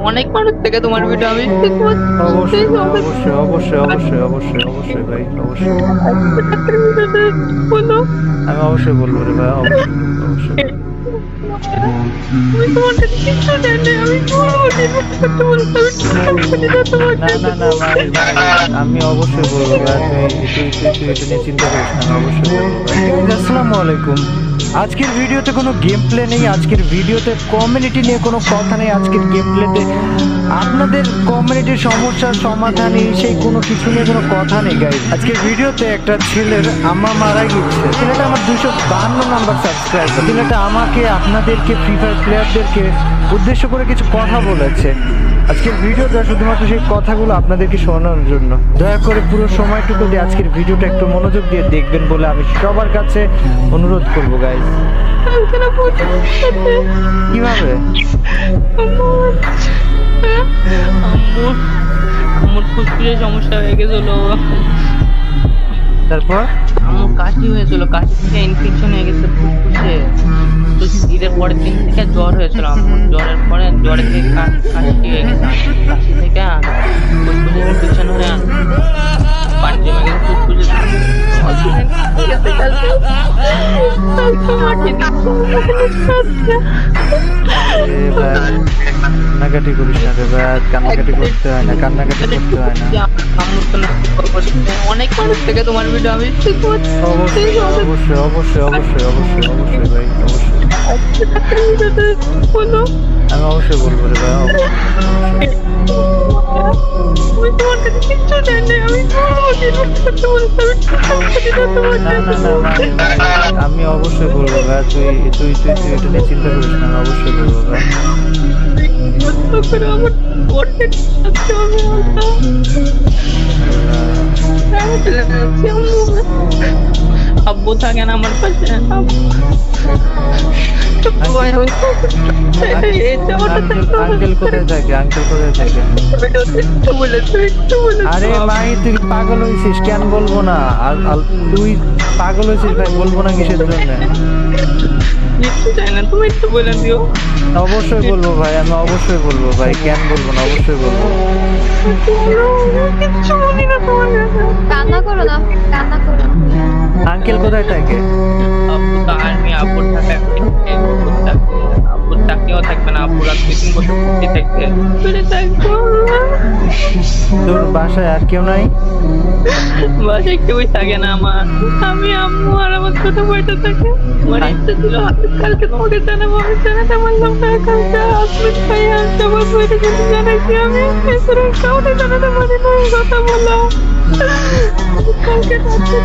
অনেক মানুষ থেকে তোমার ভিডিও আমি অবশ্যই অবশ্যই অবশ্যই অবশ্যই অবশ্যই অবশ্যই ভাই অবশ্যই বলো আমি অবশ্যই বলবো রে ভাই অবশ্যই অবশ্যই আমি তোমার কাছে কিছু জানি না, আমি না না না ভাই ভাই আমি অবশ্যই বলবো ভাই তুই এটা নিয়ে চিন্তা করিস না আমি অবশ্যই বলবো ভাই। আসসালামু আলাইকুম। আজকের ভিডিওতে কোনো গেম প্লে নেই, আজকের ভিডিওতে কমিউনিটি নিয়ে কোনো কথা নেই, আজকের গেম প্লেতে আপনাদের কমিউনিটির সমস্যার সমাধানে সেই কোনো কিছু নিয়ে কোনো কথা নেই গাইস। আজকের ভিডিওতে একটা ছেলের আম্মা মারা গিয়েছে, ছেলেটা আমার 252 নাম্বার সাবস্ক্রাইবার। ছেলেটা আমাকে আপনাদেরকে ফ্রি ফায়ার প্লেয়ারদেরকে উদ্দেশ্য করে কিছু কথা বলেছে। আজকের ভিডিওটা শুধুমাত্র সেই কথাগুলো আপনাদেরকে শোনানোর জন্য। দয়া করে পুরো সময়টুকু দিয়ে আজকের ভিডিওটা একটু মনোযোগ দিয়ে দেখবেন বলে আমি সবার কাছে অনুরোধ করবো গাইস। কিভাবে আমার ফুসফুসে সমস্যা হয়ে গেছিল, তারপর আমার কাশি হয়েছিল, কাশি থেকে ইনফেকশন হয়ে গেছে ফুসফুসে। তো ঈদের পরের দিন থেকে জ্বর হয়েছিল, জ্বরের পরে জ্বরের থেকে কাশি হয়ে গেছে, কাশি থেকে ফুসফুসে ইনফেকশন হয়ে পানি জমে গেছে ফুসফুসে। কান্নাকাটি করিস না রে ভাই, কান্নাকাটি করতে হয় না, কান্নাকাটি করতে হয় না। অনেক মানুষ থেকে তোমার ভিডিও আমি অবশ্যই অবশ্যই অবশ্যই অবশ্যই অবশ্যই অবশ্যই ভাই অবশ্যই বলো আমি অবশ্যই বলবো রে ভাই তোমার কাছে কিচ্ছু জানি না, না না না ভাই আমি অবশ্যই বলবো ভাই, তুই তুই তুই তুই এটা নিয়ে চিন্তা করিস না, আমি অবশ্যই বলবো ভাই। আব্বু থাকে না আমার পাশে, আঙ্কেল কোথায় থাকে, আঙ্কেল কোথায় থাকে? আরে ভাই তুই পাগল হয়েছিস, কেন বলবো না? আর তুই পাগল হয়েছিস ভাই, বলবো না কিসের জন্য? তুমি একটু বলে দিও। অবশ্যই বলবো ভাই, আমি অবশ্যই বলবো ভাই, কেন বলবো না, অবশ্যই বলবো। কান্না করো না, কান্না করো। আঙ্কেল কোথায় থাকে? আব্বু তো আর্মি, আব্বুর থাকে, আব্বুর চাকরিও থাকবে না, আব্বুর আর 2-3 বছর ছুটি থাকবে। তোর বাসায় আর কেউ নাই? বাসায় কেউই থাকে না আমার, আমি আম্মু আর আমার ছোট ভাইটা থাকে। আমার ইচ্ছা ছিল কালকে তোমাকে জানাবো, আমি জানাতে পারলাম না। কালকে আসমিত ভাই আর সবার বইটা কিন্তু জানাইছি আমি, এছাড়া কাউকে জানাতে পারি না। এই কথা বললাম কালকে রাতে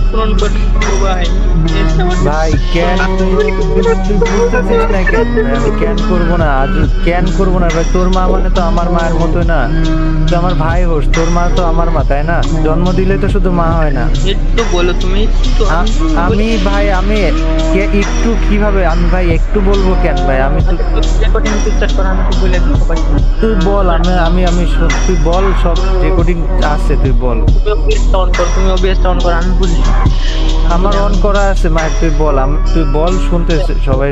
পূরণ করে ভাই। ভাই ক্যান বুঝতেছিস না কেন? আমি ক্যান করবো না, আজ ক্যান করবো না ভাই। তোর মা মানে তো আমার মায়ের মতোই না, তুই আমার ভাই হোস, তোর মা তো আমার মা, তাই না? জন্ম দিলে তো শুধু মা হয় না। একটু বলো তুমি। আমি ভাই আমি একটু কিভাবে আমি ভাই একটু বলবো কেন ভাই? আমি তো তুই বল, আমি আমি তুই বল, সব রেকর্ডিং আছে, তুই বল। তুমি OBS অন করো, আমি বুঝি। আমার অন করা আছে মায়ের, তুই বল, তুই বল, শুনতে সবাই।